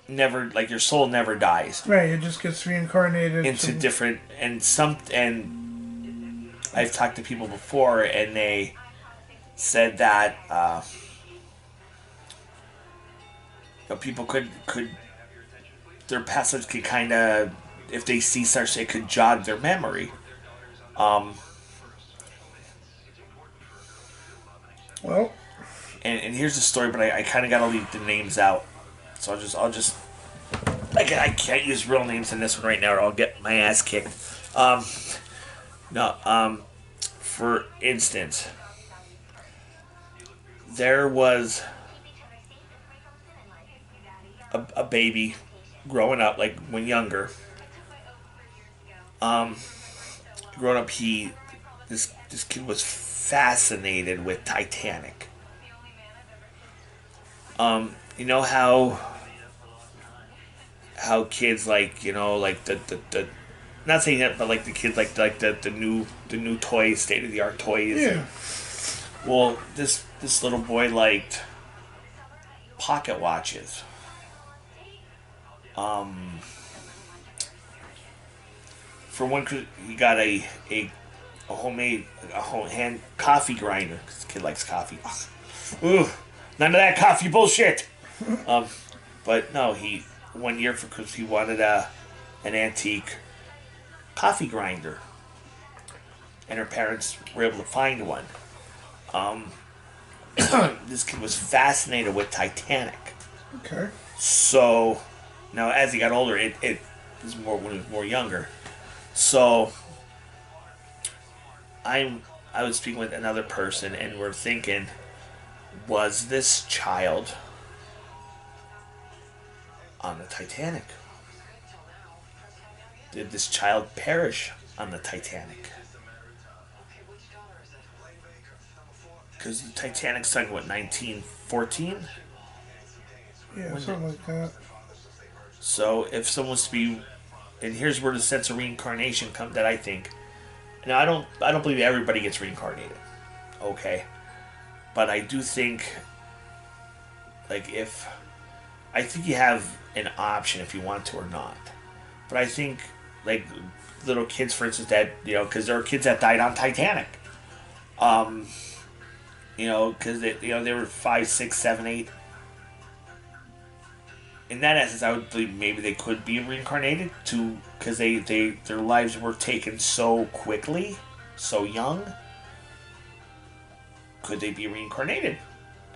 never dies. Right, it just gets reincarnated into different and I've talked to people before, and they said that people could their past lives could kind of, if they see such, it could jog their memory. Well, and here's the story, but I kind of got to leave the names out, so I'll just I can't use real names in this one right now, or I'll get my ass kicked. For instance, there was a baby growing up, like when younger. Growing up, this kid was fascinated with Titanic. You know how kids like the not saying that, but like the kids like the new toys, state of the art toys. Yeah. Well, this little boy liked pocket watches. For one, he got a homemade hand coffee grinder. This kid likes coffee. Ooh, none of that coffee bullshit. But But no, he 1 year because he wanted an antique coffee grinder, and her parents were able to find one. Um, this kid was fascinated with Titanic. Okay. So now, as he got older, it was more when he was more younger. So I was speaking with another person, and we're thinking, was this child on the Titanic? Did this child perish on the Titanic? Because the Titanic sunk, what, 1914? Yeah, something like that. So if someone was to be, and here's where the sense of reincarnation comes. That I think. Now I don't believe everybody gets reincarnated. Okay, but I do think, like, if I think you have an option if you want to or not. But I think, like, little kids, for instance, that, because there are kids that died on Titanic. Um, because they were 5, 6, 7, 8. In that essence, I would believe maybe they could be reincarnated because their lives were taken so quickly, so young. Could they be reincarnated?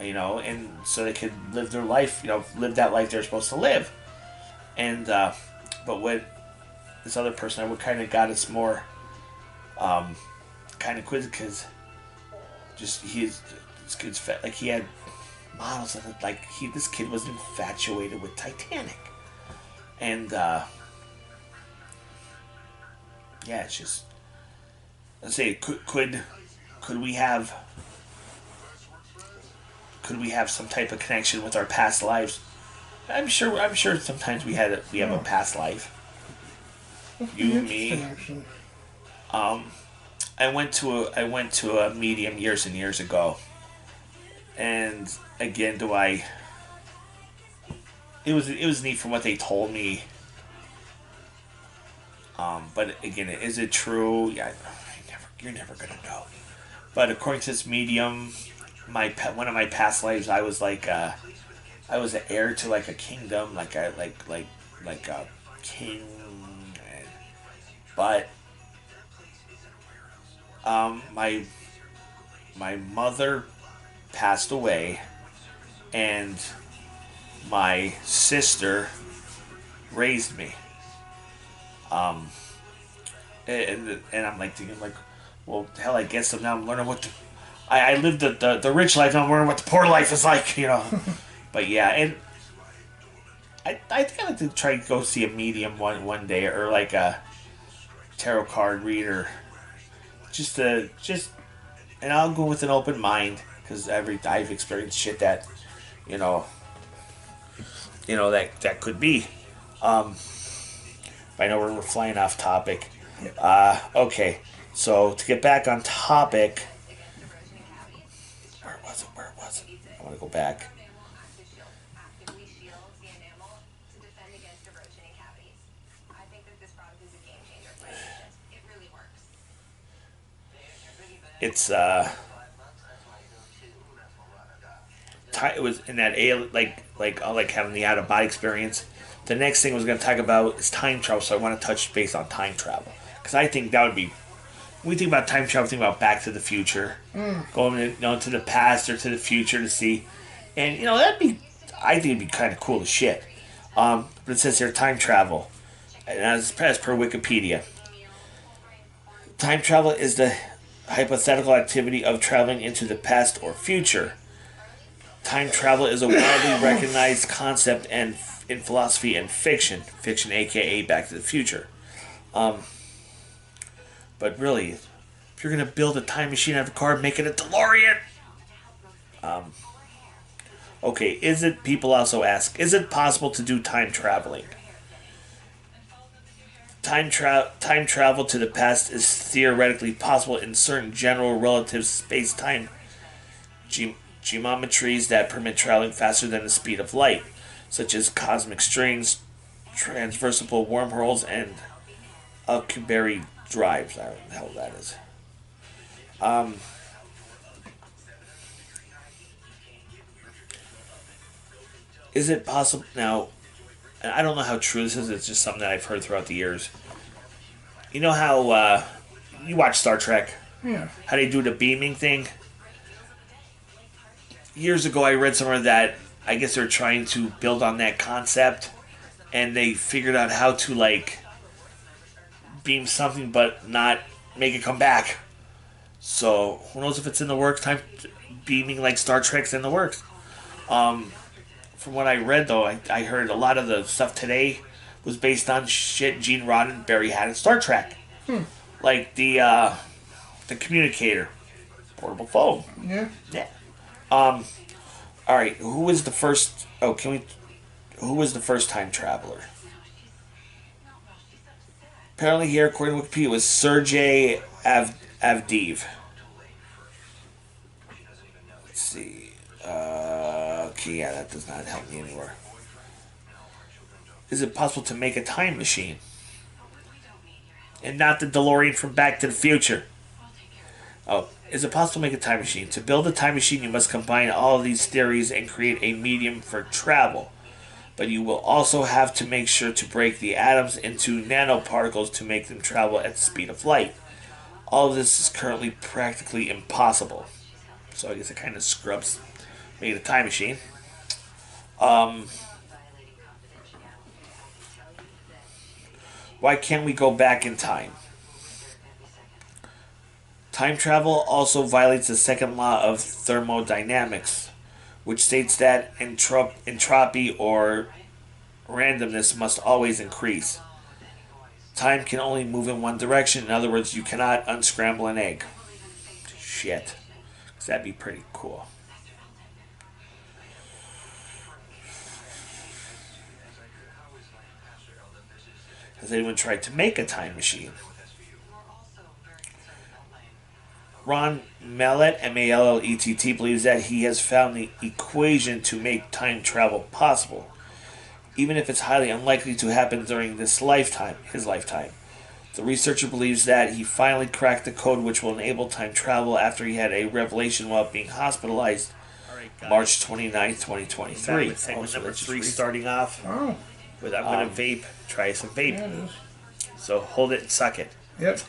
And so they could live their life, live that life they're supposed to live. And but what this other person, I would kind of got us more kind of quiz, because just this kid's fat, like he had models of it, like this kid was infatuated with Titanic. And yeah, it's just, let's say, could we have some type of connection with our past lives? I'm sure sometimes we have a past life. You, me. Actually. I went to a medium years and years ago, and again, it was neat from what they told me. But again, is it true? Yeah, you're never gonna know. But according to this medium, one of my past lives, I was like I was an heir to like a kingdom, like a king, but my mother passed away, and my sister raised me. And I'm like thinking, like, well, hell, I guess now I'm learning what I lived the rich life. Now I'm learning what the poor life is like, But yeah, and I think I'd like to try to go see a medium one day, or like a tarot card reader, and I'll go with an open mind, because I've experienced shit that, that could be. I know we're flying off topic. Okay, so to get back on topic, where was it? I want to go back. It's it was in that like having the out of body experience. The next thing I was going to talk about is time travel, so I want to touch base on time travel, because I think that would be, when we think about time travel, think about Back to the Future, going to the past or to the future to see, and I think it'd be kind of cool as shit. But it says here time travel, and as per Wikipedia, time travel is the hypothetical activity of traveling into the past or future. Time travel is a widely recognized concept in philosophy and fiction, aka Back to the Future. But really, if you're gonna build a time machine out of a car, make it a DeLorean. Okay, people also ask, is it possible to do time traveling? Time travel to the past is theoretically possible in certain general relative space-time geometries that permit traveling faster than the speed of light, such as cosmic strings, transversal wormholes, and Alcubierre drives. I don't know what the hell that is. Is it possible now? And I don't know how true this is. It's just something that I've heard throughout the years. You know how you watch Star Trek? Yeah. How they do the beaming thing? Years ago, I read somewhere that I guess they're trying to build on that concept, and they figured out how to like beam something but not make it come back. So who knows if it's in the works? Time beaming like Star Trek's in the works. From what I read though, I heard a lot of the stuff today was based on shit Gene Roddenberry had in Star Trek, like the communicator, portable phone. Yeah. Yeah. All right. Who was the first? Oh, can we? Who was the first time traveler? Apparently, here, according to Wikipedia, it was Sergei Avdeev. Let's see. Okay, yeah, that does not help me anymore. Is it possible to make a time machine? And not the DeLorean from Back to the Future. Oh, is it possible to make a time machine? To build a time machine, you must combine all of these theories and create a medium for travel. But you will also have to make sure to break the atoms into nanoparticles to make them travel at the speed of light. All of this is currently practically impossible. So I guess it kind of scrubs making a time machine. Why can't we go back in time? Time travel also violates the second law of thermodynamics, which states that entropy or randomness must always increase. Time can only move in one direction. In other words, you cannot unscramble an egg. Shit. 'Cause that'd be pretty cool. Has anyone tried to make a time machine? Ron Mallet, Mallett, believes that he has found the equation to make time travel possible, even if it's highly unlikely to happen during his lifetime. The researcher believes that he finally cracked the code which will enable time travel after he had a revelation while being hospitalized March 29th, 2023. With segment number 3 starting off with I'm going to vape, try some vape. Yeah, it is. So hold it and suck it. Yep.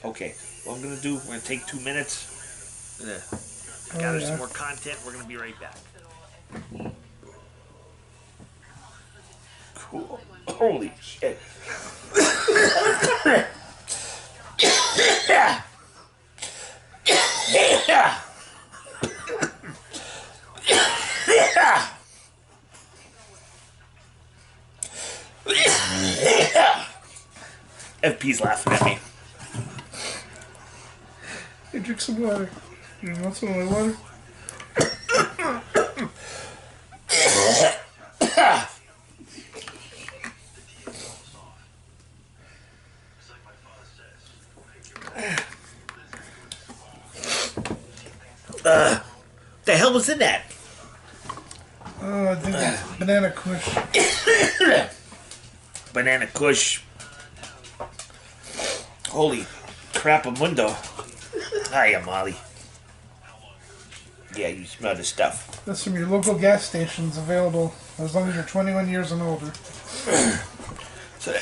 Okay, what I'm going to do, we're going to take 2 minutes. Gather some more content. We're going to be right back. Cool. Holy shit. FP's laughing at me. Hey, drink some water. You want some of my water? The hell was in that? Oh, I think it's banana kush. Banana Kush. Holy crap-a-mundo. Hiya, Molly. Yeah, you smell the stuff. That's from your local gas stations, available as long as you're 21 years and older. So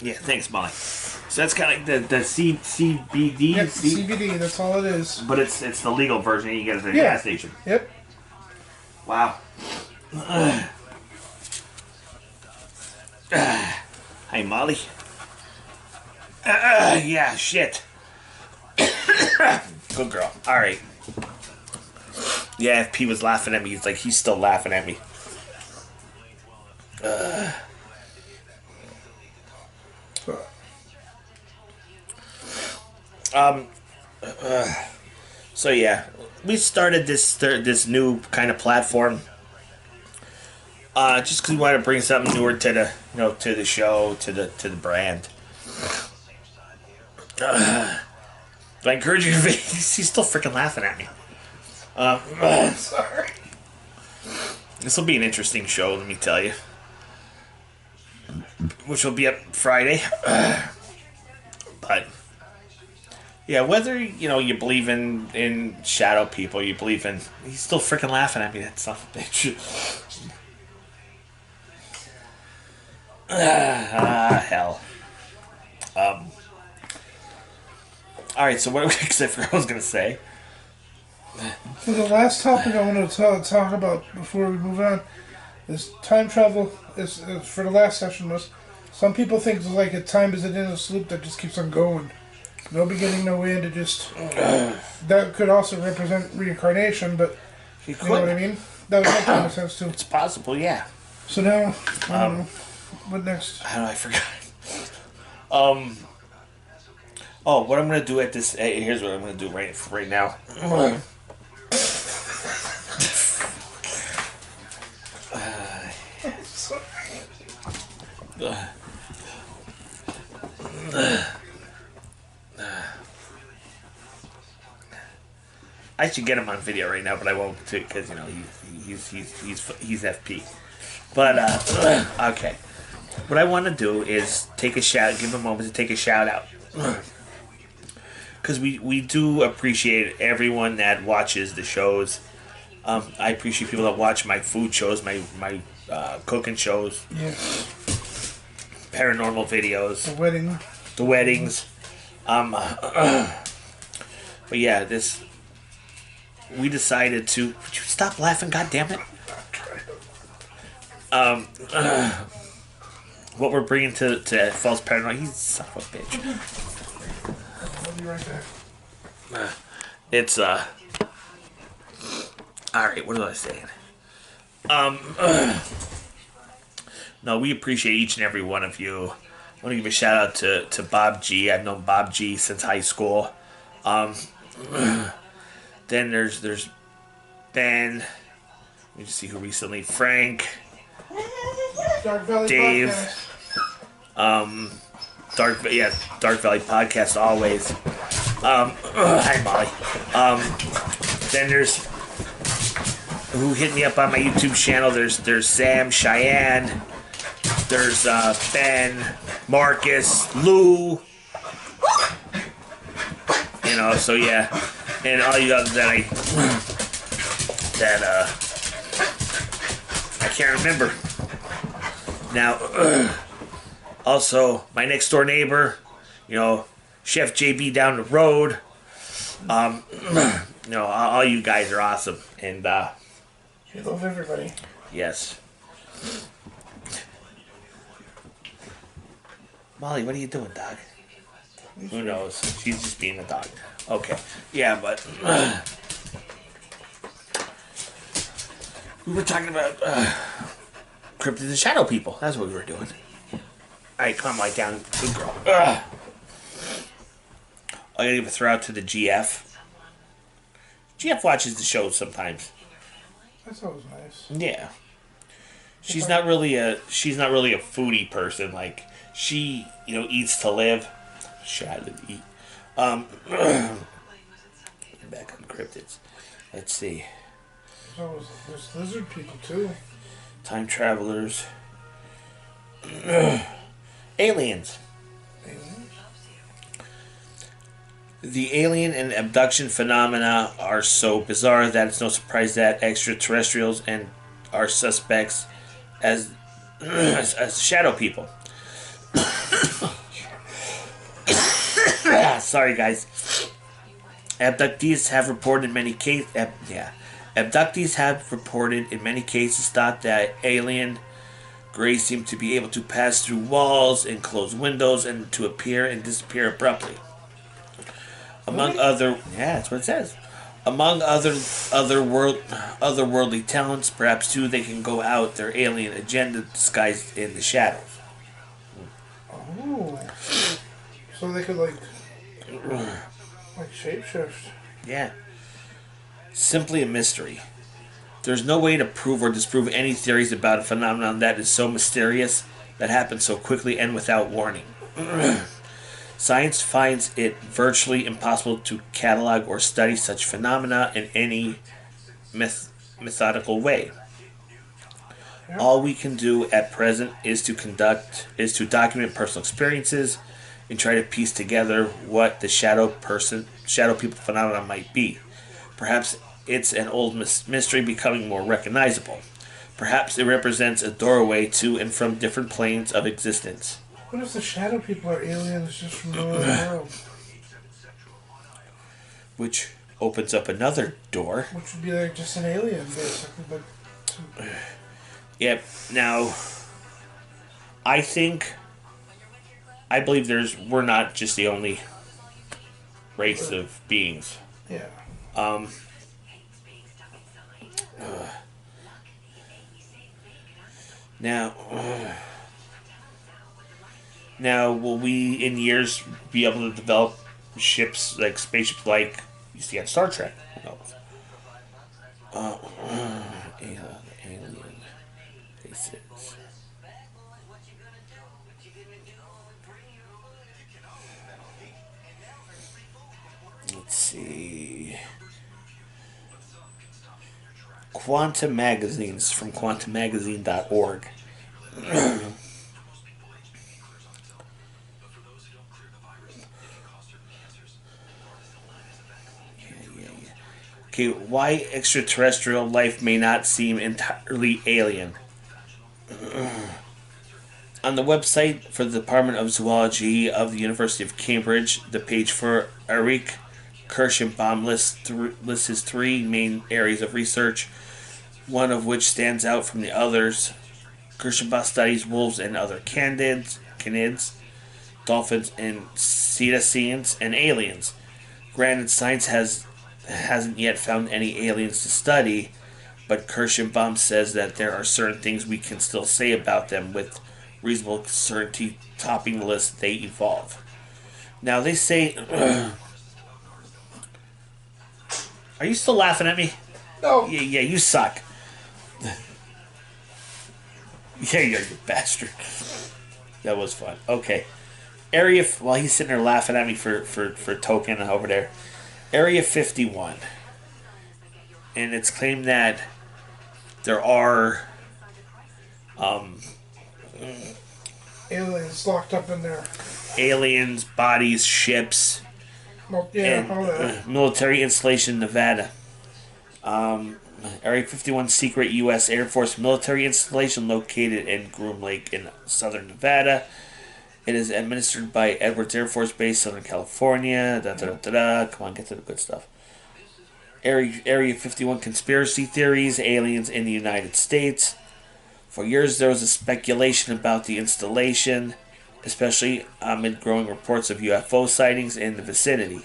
yeah, thanks, Molly. So that's kind of like the CBD. Yep, CBD, that's all it is. But it's the legal version you get at the gas station. Yep. Wow. Hey, Molly. Yeah, shit. Good girl. All right. Yeah, if P was laughing at me, he's like, he's still laughing at me. So yeah, we started this new kind of platform. Just because we wanted to bring something newer to the to the show, to the brand. I encourage you to. He's still freaking laughing at me. Sorry. This will be an interesting show, let me tell you. Which will be up Friday. But Yeah, whether you believe in shadow people, you believe in. He's still freaking laughing at me. That son of a bitch. Hell. All right. So what? Because I forgot what I was gonna say. So the last topic I want to talk about before we move on is time travel. Is for the last session was some people think it's like a time is an endless loop that just keeps on going. No beginning, no end. It just that could also represent reincarnation, but you know what I mean. That would make kind of sense too. It's possible, yeah. So now, I don't know. What next? I don't know. I forgot. Oh, what I'm gonna do at this. Here's what I'm gonna do right now. I should get him on video right now, but I won't because he's FP. But okay, what I want to do is take a shout, give him a moment to take a shout out, because we do appreciate everyone that watches the shows. I appreciate people that watch my food shows, my cooking shows, paranormal videos, the weddings. But yeah, we decided to. Would you stop laughing? God damn it! What we're bringing to False Paranormal. He's a son of a bitch. I'll be right back. It's all right. What was I saying? No, we appreciate each and every one of you. I want to give a shout out to Bob G. I've known Bob G since high school. Then there's Ben. Let me just see who recently. Frank. Dark Valley Dave. Podcast. Dark Valley Podcast always. Hi Molly. Then there's who hit me up on my YouTube channel. There's Sam, Cheyenne. There's Ben, Marcus, Lou. So yeah, and all you others that I can't remember now. Also, my next door neighbor, Chef JB down the road. All you guys are awesome, and You love everybody. yes. Molly, what are you doing, dog? Who knows? She's just being a dog. Okay. Yeah, but we were talking about Cryptid and Shadow People. That's what we were doing. Alright, calm right down. Good girl. I gotta give a throw out to the GF. GF watches the show sometimes. That's always nice. Yeah. She's not really a foodie person. Like, she, eats to live. Shit, I live to eat. Back on cryptids. Let's see. There's lizard people too. Time travelers. Aliens. The alien and abduction phenomena are so bizarre that it's no surprise that extraterrestrials and are suspects as shadow people. Sorry, guys. Abductees have reported in many cases. Abductees have reported in many cases thought that alien grays seem to be able to pass through walls and close windows and to appear and disappear abruptly. Among other, that's what it says. Among otherworldly talents, perhaps too, they can go out their alien agenda disguised in the shadows. Oh, so they could like shapeshift. Yeah. Simply a mystery. There's no way to prove or disprove any theories about a phenomenon that is so mysterious, that happens so quickly and without warning. Science finds it virtually impossible to catalog or study such phenomena in any methodical way. All we can do at present is to document personal experiences and try to piece together what the shadow people phenomenon might be. Perhaps it's an old mystery becoming more recognizable. Perhaps it represents a doorway to and from different planes of existence. What if the shadow people are aliens just from another world? Which opens up another door. Which would be like just an alien, basically. But Yep. Now, I believe we're not just the only race of beings. Yeah. Now, will we in years be able to develop ships like spaceships like you see on Star Trek? Who knows? Alien races. Let's see. Quantum magazines from quantummagazine.org. Okay, why extraterrestrial life may not seem entirely alien. On the website for the Department of Zoology of the University of Cambridge, the page for Eric Kirschenbaum lists his three main areas of research, one of which stands out from the others. Kirschenbaum studies wolves and other canids, dolphins and cetaceans, and aliens. Granted, science hasn't yet found any aliens to study, but Kirschenbaum says that there are certain things we can still say about them with reasonable certainty, topping the list they evolve. Now they say... Are you still laughing at me? no. Yeah, you suck. Yeah, you bastard. That was fun. Okay. While he's sitting there laughing at me for token over there. Area 51. And it's claimed that there are aliens locked up in there. Aliens, bodies, ships, Well, yeah, all that. military installation in Nevada. Area 51 secret U.S. Air Force military installation located in Groom Lake in southern Nevada. It is administered by Edwards Air Force Base, Southern California. Come on, get to the good stuff. Area 51 conspiracy theories, aliens in the United States. For years, there was a speculation about the installation, especially amid growing reports of UFO sightings in the vicinity.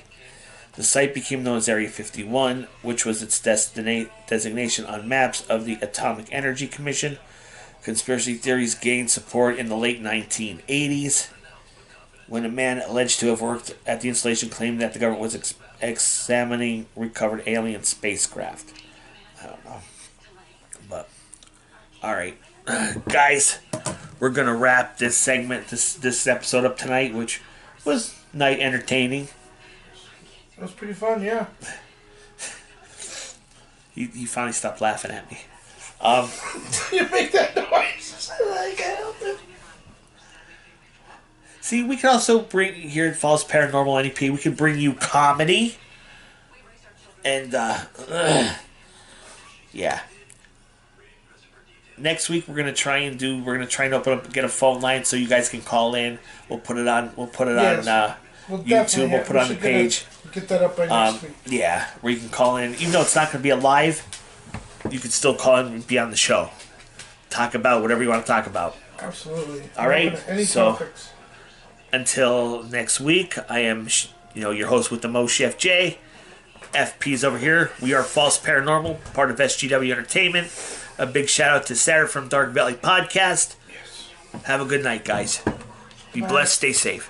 The site became known as Area 51, which was its designation on maps of the Atomic Energy Commission. Conspiracy theories gained support in the late 1980s, when a man alleged to have worked at the installation claimed that the government was examining recovered alien spacecraft. I don't know. But, alright. Guys, we're going to wrap this segment, this episode up tonight, which was night entertaining. It was pretty fun, yeah. You finally stopped laughing at me. You make that noise. I can't help it. See, we can also bring here at Falls Paranormal NEP. We can bring you comedy, and yeah. Next week we're gonna try and open up, get a phone line so you guys can call in. We'll put it on. We'll put it on YouTube. We'll put it on the page. Get that up by next week. Yeah, where you can call in, even though it's not gonna be a live. You can still call in and be on the show. Talk about whatever you want to talk about. Absolutely. All right. Any topics. Until next week, I am, your host with the most, Chef J. FP's over here. We are False Paranormal, part of SGW Entertainment. A big shout out to Sarah from Dark Valley Podcast. Yes. Have a good night, guys. Be blessed. Stay safe.